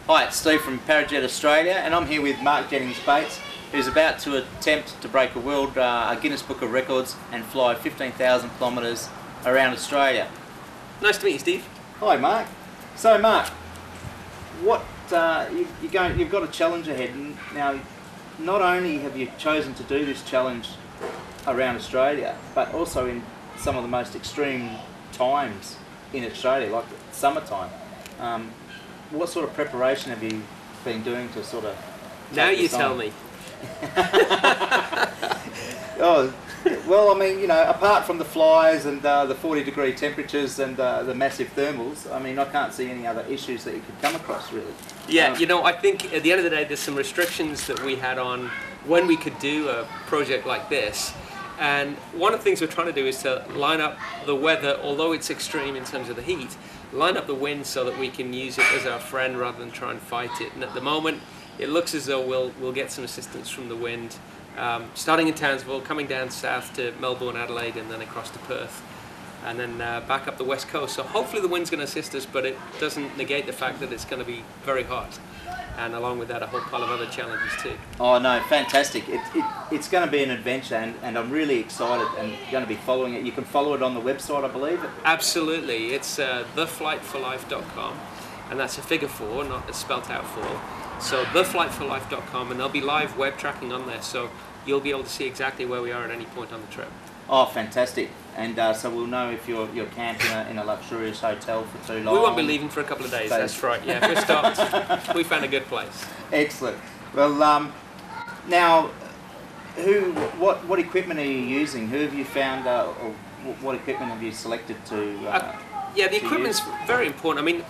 Hi, it's Steve from Parajet Australia, and I'm here with Mark Jennings-Bates, who's about to attempt to break a Guinness Book of Records and fly 15,000 kilometres around Australia. Nice to meet you, Steve. Hi, Mark. So, Mark, you've got a challenge ahead. Now, not only have you chosen to do this challenge around Australia, but also in some of the most extreme times in Australia, like summertime. What sort of preparation have you been doing to sort of... Now you tell me. Oh, well, I mean, you know, apart from the flies and the 40-degree temperatures and the massive thermals, I mean, I can't see any other issues that you could come across, really. Yeah, you know, I think at the end of the day, there's some restrictions that we had on when we could do a project like this. And one of the things we're trying to do is to line up the weather, although it's extreme in terms of the heat, line up the wind so that we can use it as our friend rather than try and fight it. And at the moment, it looks as though we'll get some assistance from the wind, starting in Townsville, coming down south to Melbourne, Adelaide, and then across to Perth, and then back up the west coast. So hopefully the wind's going to assist us, but it doesn't negate the fact that it's going to be very hot. And along with that, a whole pile of other challenges too. Oh no, fantastic. It's going to be an adventure, and I'm really excited and going to be following it. You can follow it on the website, I believe. Absolutely. It's theflight4life.com, and that's a figure 4, not spelt out 4. So theflight4life.com, and there'll be live web tracking on there, so you'll be able to see exactly where we are at any point on the trip. Oh, fantastic. And so we'll know if you're camped in a luxurious hotel for too long. We won't be leaving for a couple of days, that's right. Yeah, we're stopped. We found a good place. Excellent. Well, now, what equipment are you using? Who have you found, or what equipment have you selected to yeah, the equipment's very important. I mean,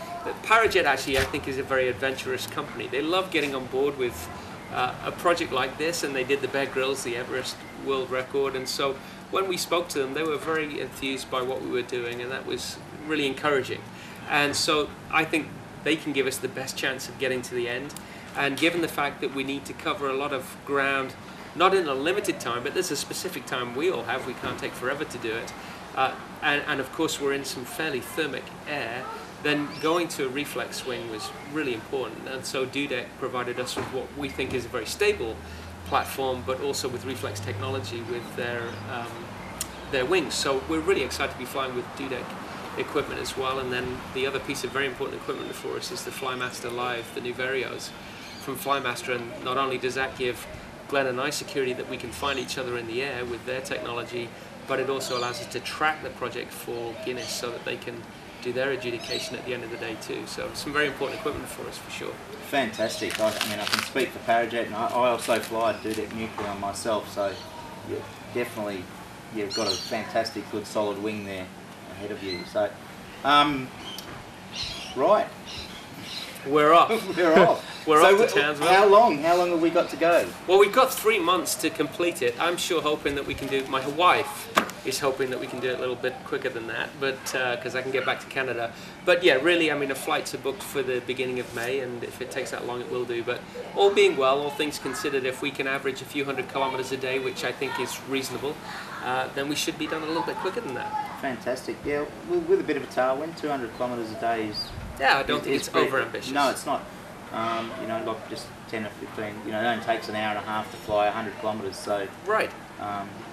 Parajet actually, I think, is a very adventurous company. They love getting on board with a project like this, and they did the Bear Grylls, the Everest World Record, and so when we spoke to them, they were very enthused by what we were doing, and that was really encouraging. And so I think they can give us the best chance of getting to the end. And given the fact that we need to cover a lot of ground, not in a limited time, but there's a specific time we all have, we can't take forever to do it, and of course we're in some fairly thermic air, then going to a reflex wing was really important. And so Dudek provided us with what we think is a very stable platform, but also with reflex technology with their wings. So we're really excited to be flying with Dudek equipment as well. And then the other piece of very important equipment for us is the Flymaster Live, the new Varios from Flymaster. And not only does that give Glenn and I security that we can find each other in the air with their technology, but it also allows us to track the project for Guinness so that they can do their adjudication at the end of the day too. So some very important equipment for us, for sure. Fantastic. I mean, I can speak for Parajet, and I also fly Dudek Nucleon myself, so you've got a fantastic, good, solid wing there ahead of you. So, right. We're off. We're off. We're off to Townsville. How long have we got to go? Well, we've got 3 months to complete it. I'm sure hoping that we can do, my wife is hoping that we can do it a little bit quicker than that, but because I can get back to Canada. But yeah, really, I mean, the flights are booked for the beginning of May, and if it takes that long, it will do. But all being well, all things considered, if we can average a few hundred kilometers a day, which I think is reasonable, then we should be done a little bit quicker than that. Fantastic. Yeah, with a bit of a tailwind, 200 kilometers a day is... Yeah, I don't think it's over-ambitious. No, it's not. You know, like just 10 or 15, you know, it only takes an hour and a half to fly 100 kilometres, so... Right.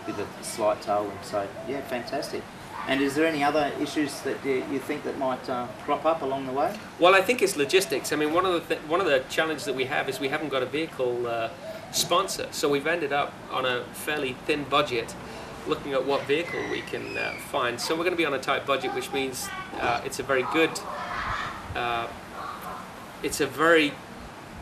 With a slight tailwind, so yeah, fantastic. And is there any other issues that you think that might crop up along the way? Well, I think it's logistics. I mean, one of the challenges that we have is we haven't got a vehicle sponsor, so we've ended up on a fairly thin budget looking at what vehicle we can find. So we're going to be on a tight budget, which means it's a very good... it's a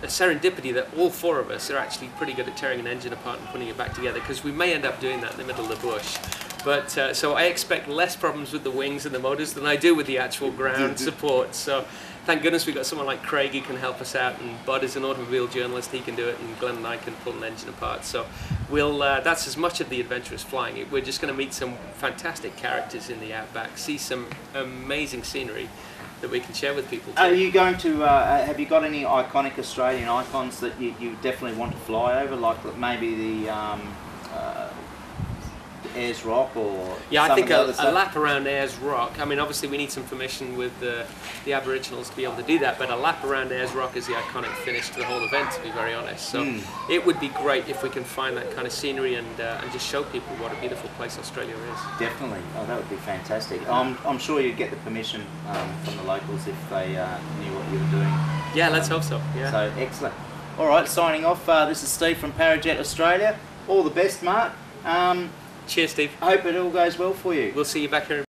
serendipity that all 4 of us are actually pretty good at tearing an engine apart and putting it back together, because we may end up doing that in the middle of the bush. But so I expect less problems with the wings and the motors than I do with the actual ground support. So thank goodness we've got someone like Craig who can help us out, and Bud is an automobile journalist, he can do it, and Glenn and I can pull an engine apart. So we'll that's as much of the adventurous flying. We're just going to meet some fantastic characters in the outback, see some amazing scenery that we can share with people too. Are you going to, have you got any iconic Australian icons that you definitely want to fly over, like maybe the Ayers Rock or yeah, I some think of the a other stuff? lap around Ayers Rock. I mean, obviously we need some permission with the Aboriginals to be able to do that, but a lap around Ayers Rock is the iconic finish to the whole event, to be very honest. So it would be great if we can find that kind of scenery and just show people what a beautiful place Australia is. Definitely. Oh, that would be fantastic. I'm sure you'd get the permission from the locals if they knew what you were doing. Yeah, let's hope so. Yeah. So excellent. All right, signing off. This is Steve from Parajet Australia. All the best, Mark. Cheers, Steve. I hope it all goes well for you. We'll see you back here in